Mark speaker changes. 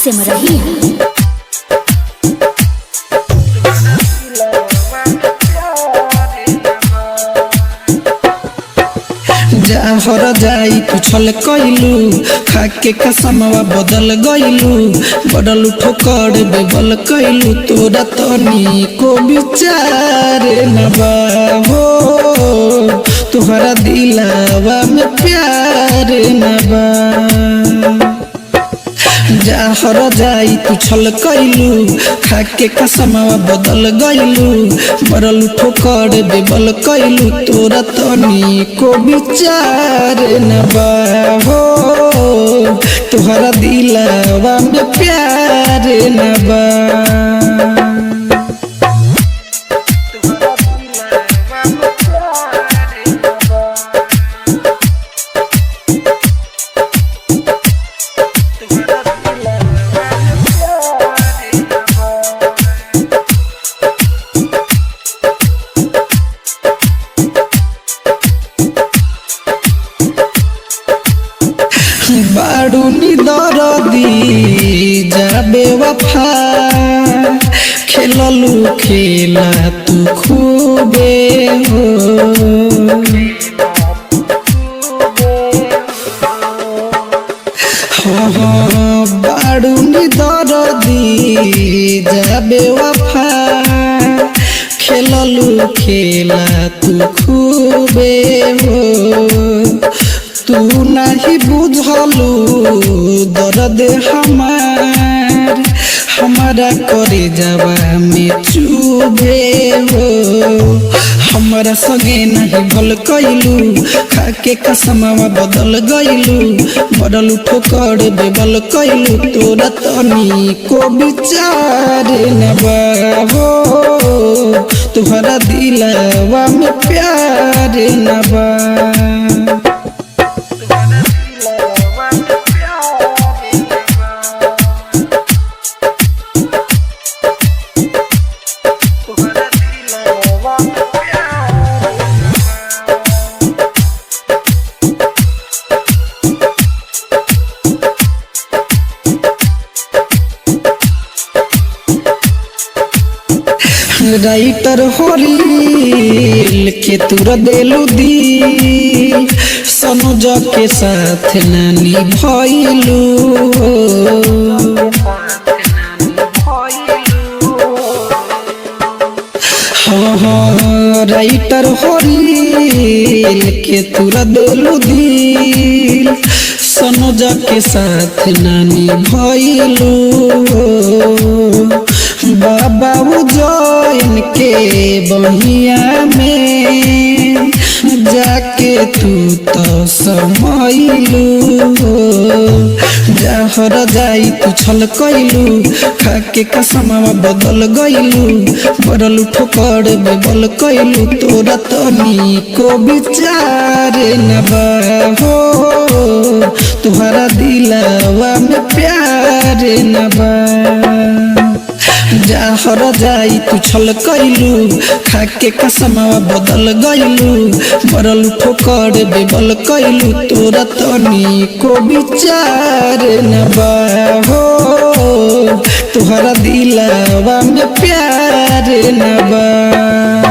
Speaker 1: सिमरही
Speaker 2: जहर जाई तू छल कइलू खाके कसमवा बदल गइलू बदल ठोकर बेबल कइलू तोरा तनी को विचार न बा हो तोहरा दिलवा में प्यार न बा जहर जाई तू छल कइलू खाके कसमवा बदल गइलू बदल ठोकर बेबल कइलू तोरा तनी को विचार न बा हो तोहरा दिलवा में प्यार न बा बाडू दरदी जाबे वफा खेललू खेला तू खूबे हो हाँ बाडू दरदी जाबे वफा खेललू खेला तू खूबे हो तू नहीं बुझलू दर्द हमारा करे जवा में चुभे हो हमारा संगे नहीं भल कइलू खाके कसमवा बदल गइलू बदल ठोकर बेबल कइलू तोरा तनी को विचार न बा हो तोहरा दिलवा में प्यार न बा राइटर होरिल के तुर देलू दी सनुज के साथ नानी भइलू हाँ राइटर होरिल के तुर देलू दी सनुज के साथ नानी भइलू बाबा उजैन के बहिया में जाके तू तो समैलू जहर जाई तू छल कइलू खाके कसमवा बदल गइलू बदल ठोकर बेबल कइलू तोरा तनी को विचार न बा हो तोहरा दिलवा में प्यार न बा जहर जाई तू छल कइलू खाके कसमवा बदल गइलू बदल ठोकर बेबल कइलू तोरा तनी को विचार न बा हो तोहरा दिलवा में प्यार न बा।